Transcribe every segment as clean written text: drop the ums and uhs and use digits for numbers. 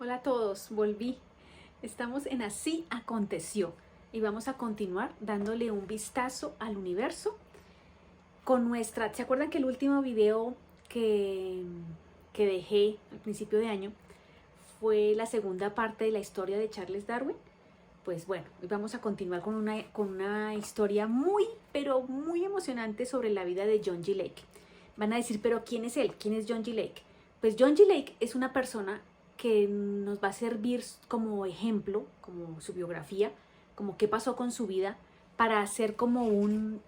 Hola a todos, volví. Estamos en Así Aconteció y vamos a continuar dándole un vistazo al universo con nuestra... ¿Se acuerdan que el último video que dejé al principio de año fue la segunda parte de la historia de Charles Darwin? Pues bueno, hoy vamos a continuar con una historia muy, pero muy emocionante sobre la vida de John G. Lake. Van a decir, pero ¿quién es él? ¿Quién es John G. Lake? Pues John G. Lake es una persona que nos va a servir como ejemplo, como su biografía, como qué pasó con su vida, para hacer como un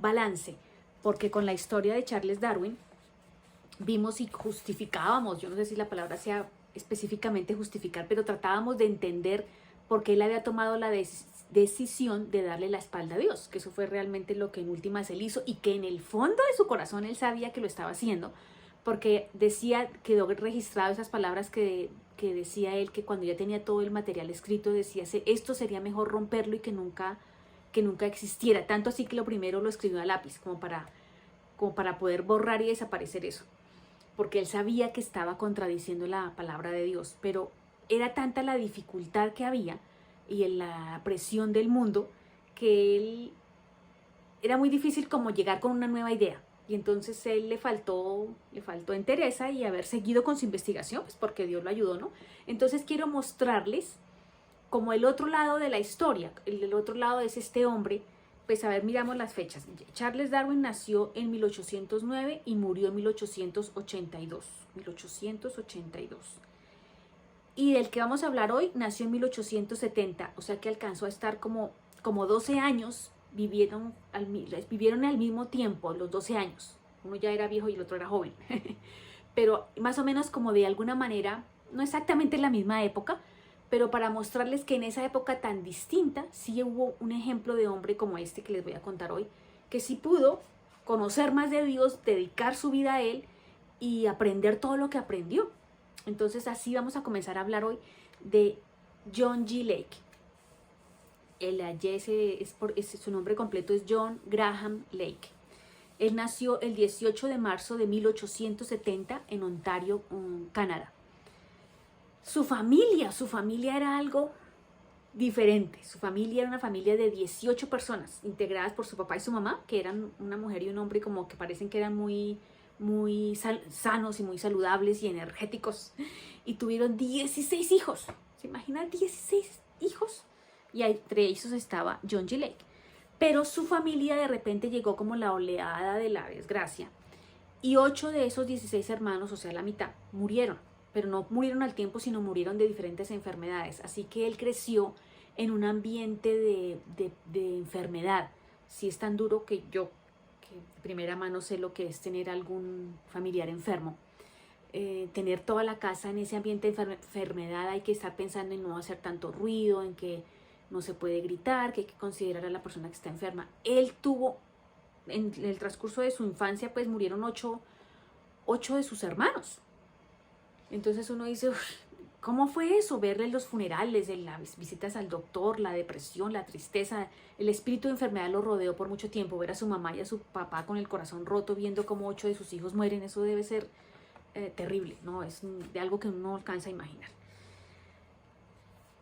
balance, porque con la historia de Charles Darwin vimos y justificábamos, yo no sé si la palabra sea específicamente justificar, pero tratábamos de entender por qué él había tomado la decisión de darle la espalda a Dios, que eso fue realmente lo que en últimas él hizo y que en el fondo de su corazón él sabía que lo estaba haciendo, porque decía, quedó registrado esas palabras que decía él, que cuando ya tenía todo el material escrito decía, esto sería mejor romperlo y que nunca existiera, tanto así que lo primero lo escribió a lápiz, como para poder borrar y desaparecer eso, porque él sabía que estaba contradiciendo la palabra de Dios, pero era tanta la dificultad que había y en la presión del mundo que él era muy difícil como llegar con una nueva idea. Y entonces él le faltó entereza y haber seguido con su investigación, pues porque Dios lo ayudó, ¿no? Entonces quiero mostrarles como el otro lado de la historia. El otro lado es este hombre. Pues a ver, miramos las fechas. Charles Darwin nació en 1809 y murió en 1882. 1882. Y del que vamos a hablar hoy nació en 1870, o sea que alcanzó a estar como 12 años, vivieron al mismo tiempo, los 12 años. Uno ya era viejo y el otro era joven. Pero más o menos como de alguna manera, no exactamente en la misma época, pero para mostrarles que en esa época tan distinta sí hubo un ejemplo de hombre como este que les voy a contar hoy, que sí pudo conocer más de Dios, dedicar su vida a Él y aprender todo lo que aprendió. Entonces así vamos a comenzar a hablar hoy de John G. Lake. Su nombre completo es John Graham Lake. Él nació el 18 de marzo de 1870 en Ontario, Canadá. Su familia era algo diferente. Su familia era una familia de 18 personas, integradas por su papá y su mamá, que eran una mujer y un hombre como que parecen que eran muy sanos y muy saludables y energéticos. Y tuvieron 16 hijos. ¿Se imaginan 16 hijos? Y entre ellos estaba John G. Lake. Pero su familia de repente llegó como la oleada de la desgracia. Y 8 de esos 16 hermanos, o sea la mitad, murieron. Pero no murieron al tiempo, sino murieron de diferentes enfermedades. Así que él creció en un ambiente de enfermedad. Sí es tan duro que yo, que de primera mano sé lo que es tener algún familiar enfermo. Tener toda la casa en ese ambiente de enfermedad, hay que estar pensando en no hacer tanto ruido, en que no se puede gritar, que hay que considerar a la persona que está enferma. Él tuvo, en el transcurso de su infancia, pues murieron 8 de sus hermanos. Entonces uno dice, ¿cómo fue eso? Verle los funerales, las visitas al doctor, la depresión, la tristeza, el espíritu de enfermedad lo rodeó por mucho tiempo. Ver a su mamá y a su papá con el corazón roto, viendo cómo 8 de sus hijos mueren, eso debe ser terrible, ¿no? Es de algo que uno no alcanza a imaginar.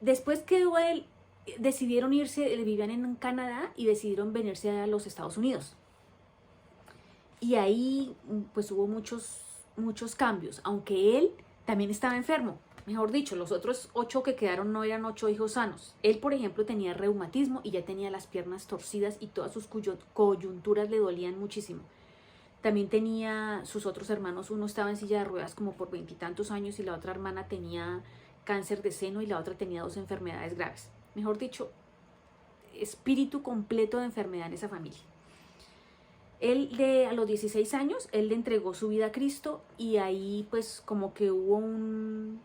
Después que él, decidieron irse, vivían en Canadá y decidieron venirse a los Estados Unidos. Y ahí pues hubo muchos cambios, aunque él también estaba enfermo. Mejor dicho, los otros 8 que quedaron no eran 8 hijos sanos. Él, por ejemplo, tenía reumatismo y ya tenía las piernas torcidas y todas sus coyunturas le dolían muchísimo. También tenía sus otros hermanos, uno estaba en silla de ruedas como por 20 y tantos años y la otra hermana tenía cáncer de seno y la otra tenía 2 enfermedades graves. Mejor dicho, espíritu completo de enfermedad en esa familia. Él a los 16 años, él le entregó su vida a Cristo y ahí pues como que hubo un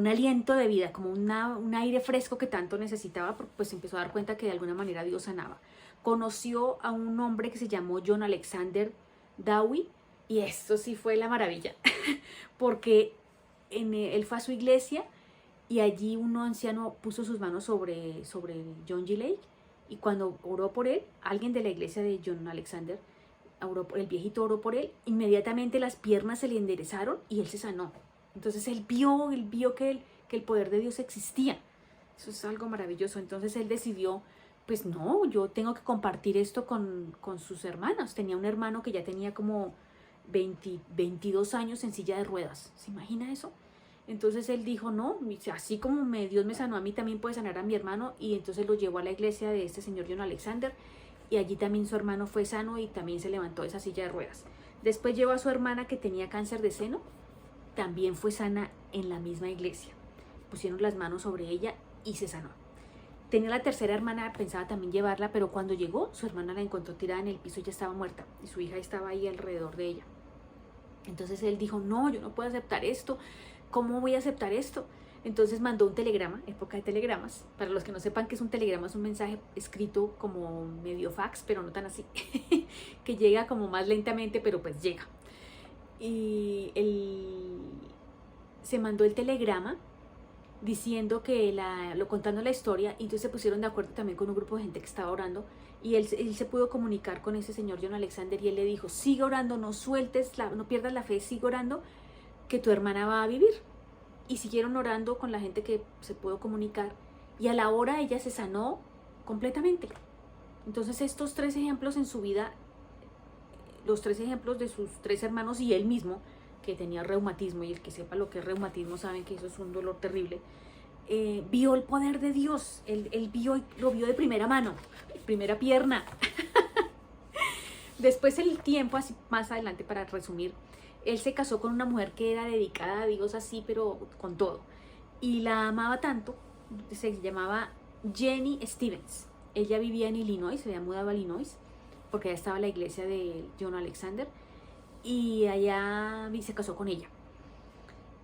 aliento de vida, como un aire fresco que tanto necesitaba, porque pues empezó a dar cuenta que de alguna manera Dios sanaba. Conoció a un hombre que se llamó John Alexander Dowie y esto sí fue la maravilla, porque él fue a su iglesia y allí un anciano puso sus manos sobre John G. Lake y cuando oró por él, alguien de la iglesia de John Alexander, el viejito oró por él, inmediatamente las piernas se le enderezaron y él se sanó. Entonces él vio que el poder de Dios existía. Eso es algo maravilloso. Entonces él decidió, pues no, yo tengo que compartir esto con sus hermanas. Tenía un hermano que ya tenía como 22 años en silla de ruedas. ¿Se imagina eso? Entonces él dijo, no, así como Dios me sanó a mí, también puede sanar a mi hermano. Y entonces lo llevó a la iglesia de este señor John Alexander. Y allí también su hermano fue sano y también se levantó de esa silla de ruedas. Después llevó a su hermana que tenía cáncer de seno. También fue sana en la misma iglesia. Pusieron las manos sobre ella y se sanó. Tenía la tercera hermana, pensaba también llevarla, pero cuando llegó, su hermana la encontró tirada en el piso y ya estaba muerta. Y su hija estaba ahí alrededor de ella. Entonces él dijo, no, yo no puedo aceptar esto. ¿Cómo voy a aceptar esto? Entonces mandó un telegrama, época de telegramas. Para los que no sepan qué es un telegrama, es un mensaje escrito como medio fax, pero no tan así. Que llega como más lentamente, pero pues llega. Y se mandó el telegrama diciendo que contando la historia, y entonces se pusieron de acuerdo también con un grupo de gente que estaba orando, y él se pudo comunicar con ese señor John Alexander, y él le dijo, sigue orando, no pierdas la fe, sigue orando, que tu hermana va a vivir. Y siguieron orando con la gente que se pudo comunicar, y a la hora ella se sanó completamente. Entonces estos 3 ejemplos en su vida, los 3 ejemplos de sus 3 hermanos y él mismo, que tenía reumatismo, y el que sepa lo que es reumatismo saben que eso es un dolor terrible, vio el poder de Dios. Él lo vio de primera mano, primera pierna. Después el tiempo, así más adelante para resumir, él se casó con una mujer que era dedicada a Dios así, pero con todo. Y la amaba tanto, se llamaba Jenny Stevens. Ella vivía en Illinois, se había mudado a Illinois, porque allá estaba la iglesia de John Alexander. Y allá se casó con ella.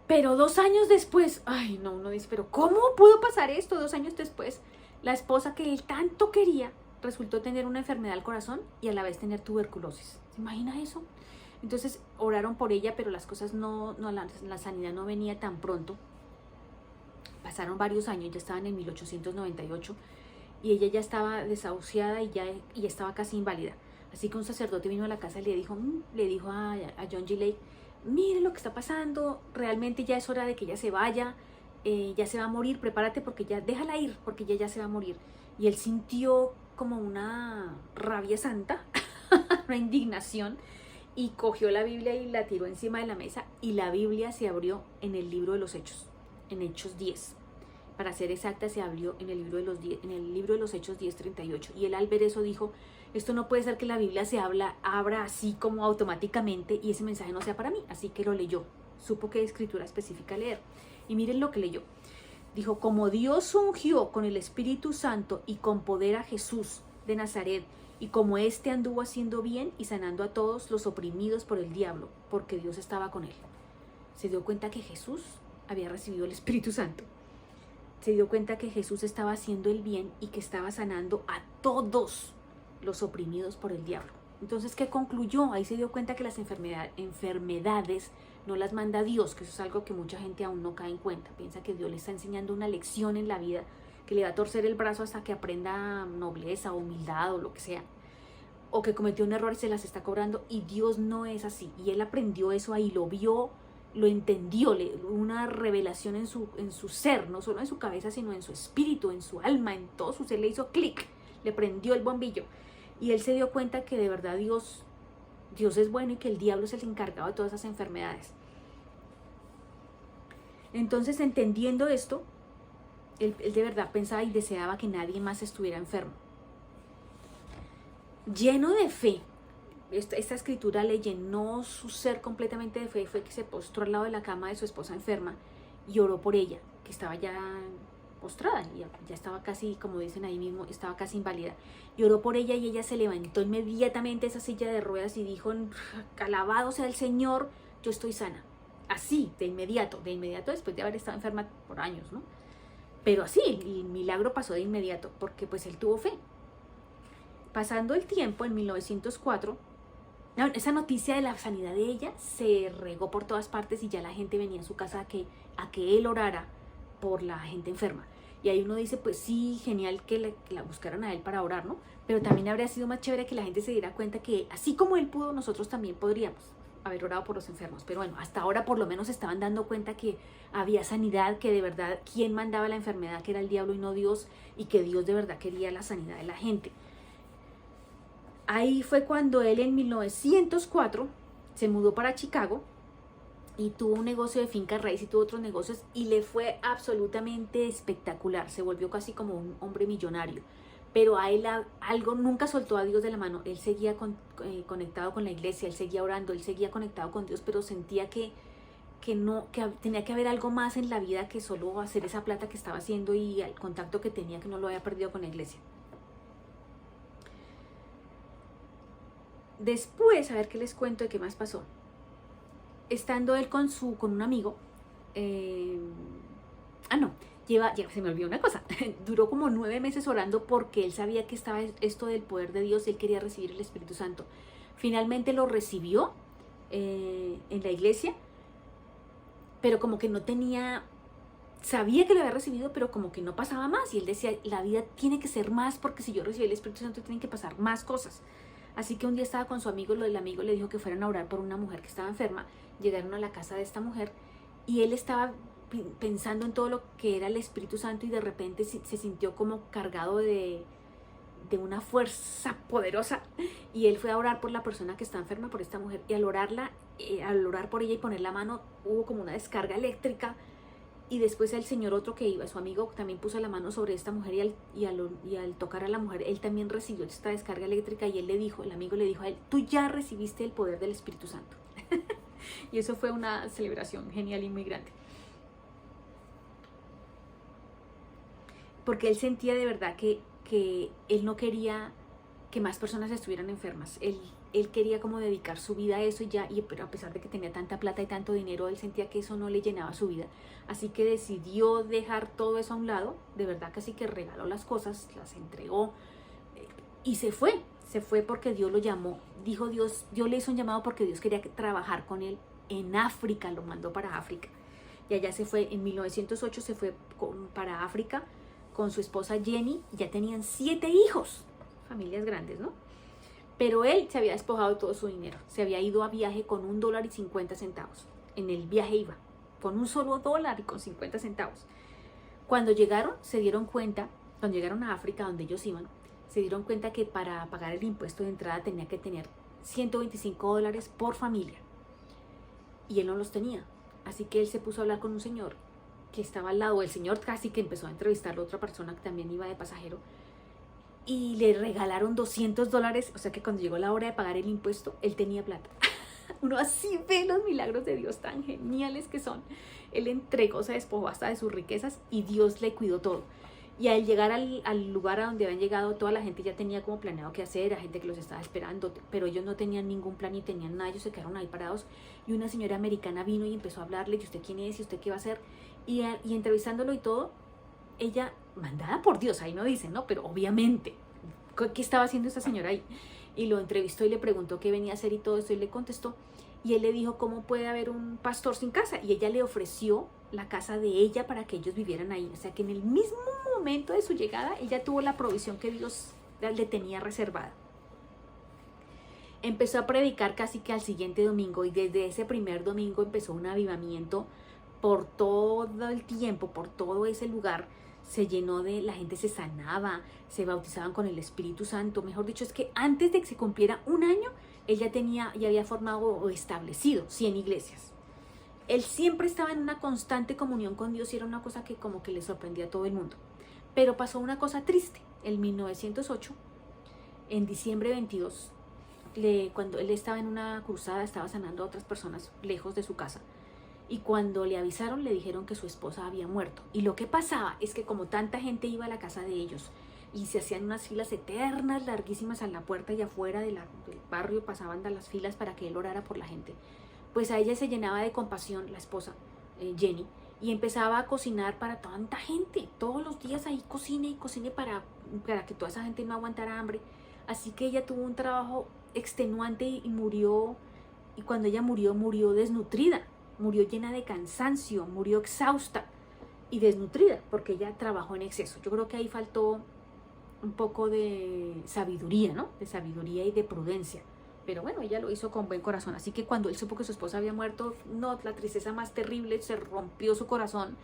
Pero 2 años después, ay no, uno dice, pero ¿cómo pudo pasar esto? 2 años después, la esposa que él tanto quería resultó tener una enfermedad al corazón y a la vez tener tuberculosis. ¿Se imagina eso? Entonces oraron por ella, pero las cosas la sanidad no venía tan pronto. Pasaron varios años, ya estaban en 1898 y ella ya estaba desahuciada y ya estaba casi inválida. Así que un sacerdote vino a la casa y le dijo a John G. Lake, mire lo que está pasando, realmente ya es hora de que ella se vaya, ya se va a morir, prepárate porque ya, déjala ir, porque ya se va a morir. Y él sintió como una rabia santa, una indignación, y cogió la Biblia y la tiró encima de la mesa, y la Biblia se abrió en el libro de los Hechos, en Hechos 10. Para ser exacta, se abrió en el libro de los Hechos 10:38. Y él al ver eso dijo, esto no puede ser que la Biblia se abra así como automáticamente y ese mensaje no sea para mí. Así que lo leyó. Supo qué escritura específica leer. Y miren lo que leyó. Dijo, como Dios ungió con el Espíritu Santo y con poder a Jesús de Nazaret, y como éste anduvo haciendo bien y sanando a todos los oprimidos por el diablo, porque Dios estaba con él. Se dio cuenta que Jesús había recibido el Espíritu Santo. Se dio cuenta que Jesús estaba haciendo el bien y que estaba sanando a todos los oprimidos por el diablo. Entonces, ¿qué concluyó? Ahí se dio cuenta que las enfermedades no las manda Dios, que eso es algo que mucha gente aún no cae en cuenta. Piensa que Dios le está enseñando una lección en la vida, que le va a torcer el brazo hasta que aprenda nobleza, humildad o lo que sea. O que cometió un error y se las está cobrando, y Dios no es así. Y él aprendió eso ahí, lo vio, lo entendió, una revelación en su ser, no solo en su cabeza, sino en su espíritu, en su alma, en todo su ser, le hizo clic, le prendió el bombillo. Y él se dio cuenta que de verdad Dios es bueno y que el diablo es el encargado de todas esas enfermedades. Entonces, entendiendo esto, él de verdad pensaba y deseaba que nadie más estuviera enfermo. Lleno de fe, esta escritura le llenó su ser completamente de fe. Fue que se postró al lado de la cama de su esposa enferma y oró por ella, que estaba ya postrada, ya estaba casi, como dicen ahí mismo, estaba casi inválida. Y oró por ella y ella se levantó inmediatamente de esa silla de ruedas y dijo, alabado sea el Señor, yo estoy sana. Así, de inmediato después de haber estado enferma por años, ¿no? Pero así, el milagro pasó de inmediato, porque pues él tuvo fe. Pasando el tiempo, en 1904, esa noticia de la sanidad de ella se regó por todas partes y ya la gente venía a su casa a que él orara por la gente enferma. Y ahí uno dice, pues sí, genial que la buscaran a él para orar, ¿no? Pero también habría sido más chévere que la gente se diera cuenta que así como él pudo, nosotros también podríamos. haber orado por los enfermos. Pero bueno, hasta ahora por lo menos se estaban dando cuenta que había sanidad, que de verdad quien mandaba la enfermedad, que era el diablo y no Dios, y que Dios de verdad quería la sanidad de la gente. Ahí fue cuando él en 1904 se mudó para Chicago y tuvo un negocio de finca raíz y tuvo otros negocios y le fue absolutamente espectacular. Se volvió casi como un hombre millonario. Pero a él algo nunca soltó a Dios de la mano. Él seguía conectado con la iglesia, él seguía orando, él seguía conectado con Dios, pero sentía que tenía que haber algo más en la vida que solo hacer esa plata que estaba haciendo y el contacto que tenía, que no lo había perdido con la iglesia. Después, a ver qué les cuento de qué más pasó. Estando él con un amigo, se me olvidó una cosa. Duró como 9 meses orando porque él sabía que estaba esto del poder de Dios y él quería recibir el Espíritu Santo. Finalmente lo recibió en la iglesia, pero como que no tenía, sabía que lo había recibido, pero como que no pasaba más. Y él decía, la vida tiene que ser más, porque si yo recibí el Espíritu Santo tienen que pasar más cosas. Así que un día estaba con su amigo, el amigo le dijo que fueran a orar por una mujer que estaba enferma. Llegaron a la casa de esta mujer y él estaba pensando en todo lo que era el Espíritu Santo y de repente se sintió como cargado de una fuerza poderosa y él fue a orar por la persona que está enferma, por esta mujer, y al orar por ella y poner la mano hubo como una descarga eléctrica y después el señor otro que iba, su amigo, también puso la mano sobre esta mujer y al tocar a la mujer él también recibió esta descarga eléctrica y el amigo le dijo a él, tú ya recibiste el poder del Espíritu Santo. Y eso fue una celebración genial y muy grande. Porque él sentía de verdad que él no quería que más personas estuvieran enfermas. Él quería como dedicar su vida a eso pero a pesar de que tenía tanta plata y tanto dinero, él sentía que eso no le llenaba su vida. Así que decidió dejar todo eso a un lado, de verdad casi que regaló las cosas, las entregó y se fue porque Dios lo llamó. Dijo Dios le hizo un llamado porque Dios quería trabajar con él en África, lo mandó para África. Y allá se fue, en 1908 se fue para África con su esposa Jenny, ya tenían 7 hijos, familias grandes, ¿no? Pero él se había despojado de todo su dinero, se había ido a viaje con $1.50, en el viaje iba, con un solo $1.50. Cuando llegaron a África, donde ellos iban, se dieron cuenta que para pagar el impuesto de entrada tenía que tener $125 por familia, y él no los tenía, así que él se puso a hablar con un señor que estaba al lado. El señor casi que empezó a entrevistar a otra persona que también iba de pasajero y le regalaron $200, o sea que cuando llegó la hora de pagar el impuesto, él tenía plata. Uno así ve los milagros de Dios tan geniales que son. Él entregó, se despojó hasta de sus riquezas y Dios le cuidó todo. Y al llegar al lugar a donde habían llegado, toda la gente ya tenía como planeado qué hacer, la gente que los estaba esperando, pero ellos no tenían ningún plan ni tenían nada, ellos se quedaron ahí parados y una señora americana vino y empezó a hablarle, ¿y usted quién es? ¿Y usted qué va a hacer? Y entrevistándolo y todo, ella, mandada por Dios, ahí no dice, ¿no? Pero obviamente, ¿qué estaba haciendo esta señora ahí? Y lo entrevistó y le preguntó qué venía a hacer y todo esto y le contestó. Y él le dijo, ¿cómo puede haber un pastor sin casa? Y ella le ofreció la casa de ella para que ellos vivieran ahí. O sea que en el mismo momento de su llegada, ella tuvo la provisión que Dios le tenía reservada. Empezó a predicar casi que al siguiente domingo y desde ese primer domingo empezó un avivamiento por todo el tiempo, por todo ese lugar. Se llenó la gente se sanaba, se bautizaban con el Espíritu Santo. Mejor dicho, es que antes de que se cumpliera un año, él ya había formado o establecido 100 iglesias. Él siempre estaba en una constante comunión con Dios y era una cosa que como que le sorprendía a todo el mundo. Pero pasó una cosa triste. En 1908, en diciembre 22, cuando él estaba en una cruzada, estaba sanando a otras personas lejos de su casa. Y cuando le avisaron, le dijeron que su esposa había muerto. Y lo que pasaba es que como tanta gente iba a la casa de ellos y se hacían unas filas eternas, larguísimas a la puerta y afuera del barrio, pasaban las filas para que él orara por la gente, pues a ella se llenaba de compasión, la esposa, Jenny, y empezaba a cocinar para tanta gente. Todos los días ahí cocine y cocine para que toda esa gente no aguantara hambre. Así que ella tuvo un trabajo extenuante y murió. Y cuando ella murió desnutrida. Murió llena de cansancio, murió exhausta y desnutrida porque ella trabajó en exceso. Yo creo que ahí faltó un poco de sabiduría, ¿no? De sabiduría y de prudencia, pero bueno, ella lo hizo con buen corazón. Así que cuando él supo que su esposa había muerto, no, la tristeza más terrible, se rompió su corazón,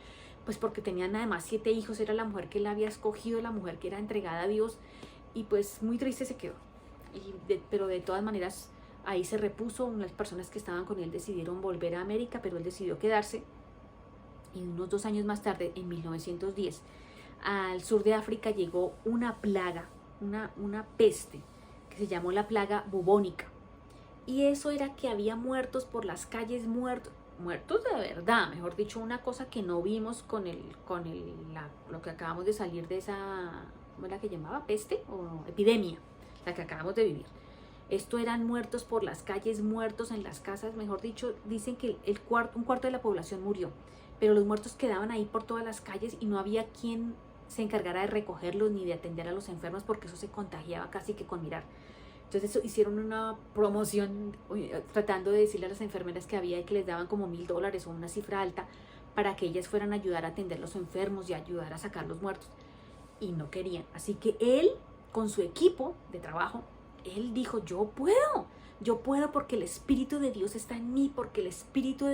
pues porque tenían además 7 hijos, era la mujer que él había escogido, la mujer que era entregada a Dios, y pues muy triste se quedó. Pero de todas maneras ahí se repuso, unas personas que estaban con él decidieron volver a América, pero él decidió quedarse, y unos 2 años más tarde, en 1910, al sur de África llegó una plaga, una peste, que se llamó la plaga bubónica. Y eso era que había muertos por las calles, muertos de verdad, mejor dicho, una cosa que no vimos con lo que acabamos de salir de esa, ¿cómo era que llamaba? ¿Peste o epidemia? La que acabamos de vivir. Esto eran muertos por las calles, muertos en las casas, mejor dicho, dicen que un cuarto de la población murió, pero los muertos quedaban ahí por todas las calles y no había quien se encargara de recogerlos ni de atender a los enfermos, porque eso se contagiaba casi que con mirar. Entonces hicieron una promoción tratando de decirle a las enfermeras que había, que les daban como $1000 o una cifra alta para que ellas fueran a ayudar a atender a los enfermos y a ayudar a sacar los muertos. Y no querían. Así que él, con su equipo de trabajo, él dijo, yo puedo porque el Espíritu de Dios está en mí, porque el Espíritu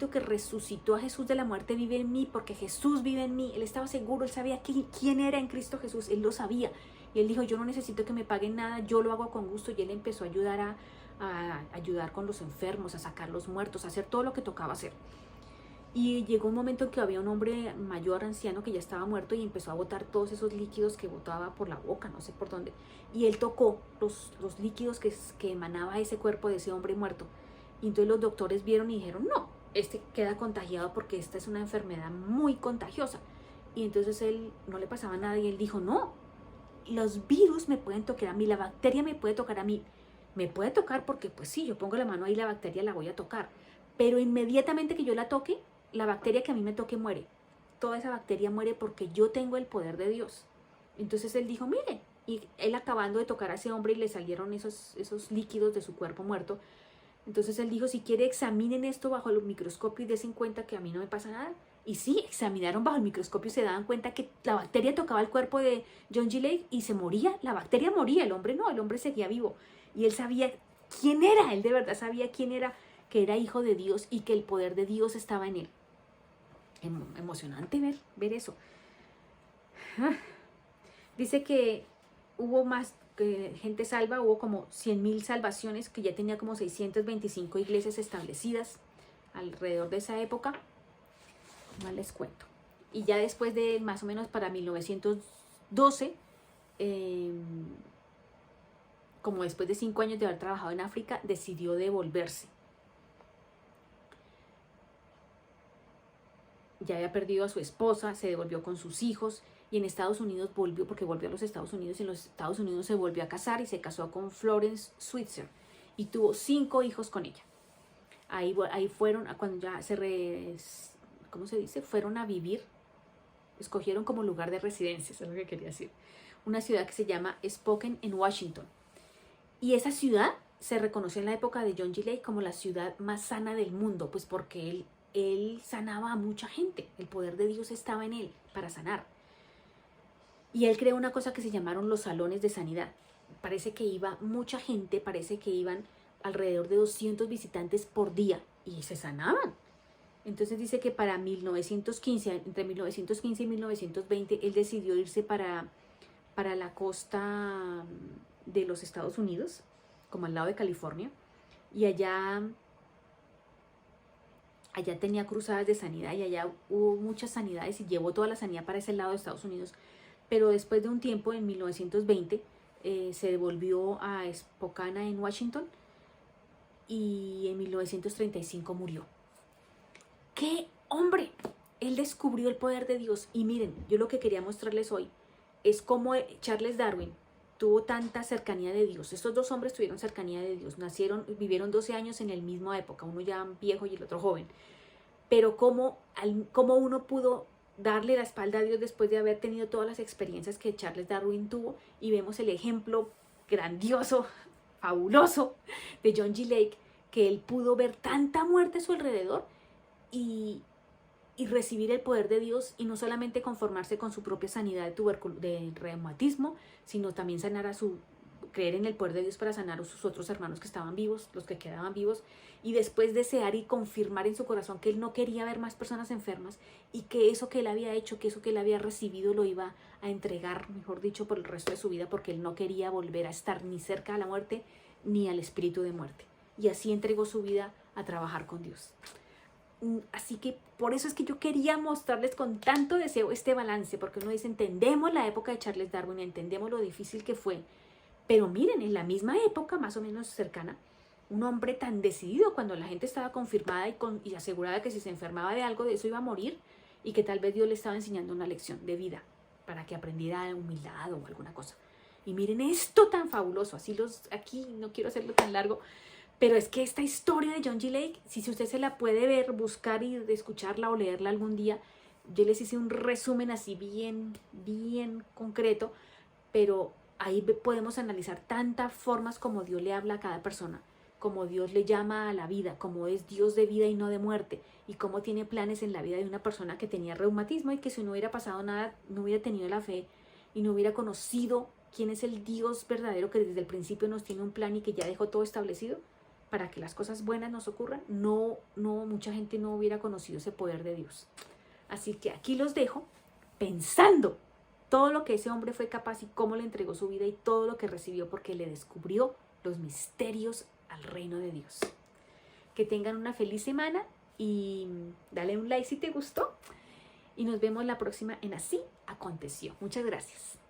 que resucitó a Jesús de la muerte vive en mí, porque Jesús vive en mí. Él estaba seguro, él sabía quién era en Cristo Jesús, él lo sabía. Y él dijo, yo no necesito que me paguen nada, yo lo hago con gusto. Y él empezó a ayudar con los enfermos, a sacar los muertos, a hacer todo lo que tocaba hacer. Y llegó un momento en que había un hombre mayor, anciano, que ya estaba muerto y empezó a botar todos esos líquidos que botaba por la boca, no sé por dónde. Y él tocó los líquidos que emanaba ese cuerpo de ese hombre muerto. Y entonces los doctores vieron y dijeron, no, este queda contagiado porque esta es una enfermedad muy contagiosa. Y entonces él no le pasaba nada y él dijo, no, los virus me pueden tocar a mí, la bacteria me puede tocar a mí. Me puede tocar porque pues sí, yo pongo la mano ahí, la bacteria la voy a tocar. Pero inmediatamente que yo la toque, la bacteria que a mí me toque muere. Toda esa bacteria muere porque yo tengo el poder de Dios. Entonces él dijo, mire, y él acabando de tocar a ese hombre y le salieron esos líquidos de su cuerpo muerto. Entonces él dijo, si quiere examinen esto bajo el microscopio y den cuenta que a mí no me pasa nada. Y sí, examinaron bajo el microscopio y se daban cuenta que la bacteria tocaba el cuerpo de John G. Lake y se moría. La bacteria moría, el hombre no, el hombre seguía vivo. Y él sabía quién era, él de verdad sabía quién era, que era hijo de Dios y que el poder de Dios estaba en él. Emocionante ver eso. Dice que hubo más gente salva, hubo como 100,000 salvaciones, que ya tenía como 625 iglesias establecidas alrededor de esa época. No les cuento. Y ya después de más o menos para 1912, como después de 5 años de haber trabajado en África, decidió devolverse. Ya había perdido a su esposa, se devolvió con sus hijos y en Estados Unidos volvió, porque volvió a los Estados Unidos, y en los Estados Unidos se volvió a casar y se casó con Florence Switzer y tuvo 5 hijos con ella. Ahí fueron, cuando ya ¿cómo se dice? Fueron a vivir, escogieron como lugar de residencia, eso es lo que quería decir, una ciudad que se llama Spokane en Washington. Y esa ciudad se reconoció en la época de John G. Lake como la ciudad más sana del mundo, pues porque él sanaba a mucha gente, el poder de Dios estaba en él para sanar. Y él creó una cosa que se llamaron los salones de sanidad. Parece que iba mucha gente, parece que iban alrededor de 200 visitantes por día y se sanaban. Entonces dice que para 1915, entre 1915 y 1920, él decidió irse para la costa de los Estados Unidos, como al lado de California, y allá tenía cruzadas de sanidad y allá hubo muchas sanidades y llevó toda la sanidad para ese lado de Estados Unidos. Pero después de un tiempo, en 1920, se devolvió a Spokane en Washington y en 1935 murió. ¡Qué hombre! Él descubrió el poder de Dios. Y miren, yo lo que quería mostrarles hoy es cómo Charles Darwin tuvo tanta cercanía de Dios. Estos 2 hombres tuvieron cercanía de Dios. Vivieron 12 años en la misma época, uno ya viejo y el otro joven. Pero cómo uno pudo darle la espalda a Dios después de haber tenido todas las experiencias que Charles Darwin tuvo, y vemos el ejemplo grandioso, fabuloso de John G. Lake, que él pudo ver tanta muerte a su alrededor y recibir el poder de Dios, y no solamente conformarse con su propia sanidad de reumatismo, sino también sanar a su creer en el poder de Dios para sanar a sus otros hermanos que estaban vivos, los que quedaban vivos, y después desear y confirmar en su corazón que él no quería ver más personas enfermas y que eso que él había hecho, que eso que él había recibido lo iba a entregar, mejor dicho, por el resto de su vida, porque él no quería volver a estar ni cerca de la muerte ni al espíritu de muerte. Y así entregó su vida a trabajar con Dios. Así que por eso es que yo quería mostrarles con tanto deseo este balance, porque uno dice, entendemos la época de Charles Darwin, entendemos lo difícil que fue, pero miren, en la misma época, más o menos cercana, un hombre tan decidido cuando la gente estaba confirmada y asegurada que si se enfermaba de algo, de eso iba a morir, y que tal vez Dios le estaba enseñando una lección de vida para que aprendiera humildad o alguna cosa. Y miren esto tan fabuloso, aquí no quiero hacerlo tan largo, pero es que esta historia de John G. Lake, si usted se la puede ver, buscar y escucharla o leerla algún día, yo les hice un resumen así bien concreto, pero ahí podemos analizar tantas formas como Dios le habla a cada persona, como Dios le llama a la vida, como es Dios de vida y no de muerte, y cómo tiene planes en la vida de una persona que tenía reumatismo y que si no hubiera pasado nada, no hubiera tenido la fe y no hubiera conocido quién es el Dios verdadero que desde el principio nos tiene un plan y que ya dejó todo establecido para que las cosas buenas nos ocurran. Mucha gente no hubiera conocido ese poder de Dios. Así que aquí los dejo pensando todo lo que ese hombre fue capaz y cómo le entregó su vida y todo lo que recibió porque le descubrió los misterios al reino de Dios. Que tengan una feliz semana y dale un like si te gustó y nos vemos la próxima en Así Aconteció. Muchas gracias.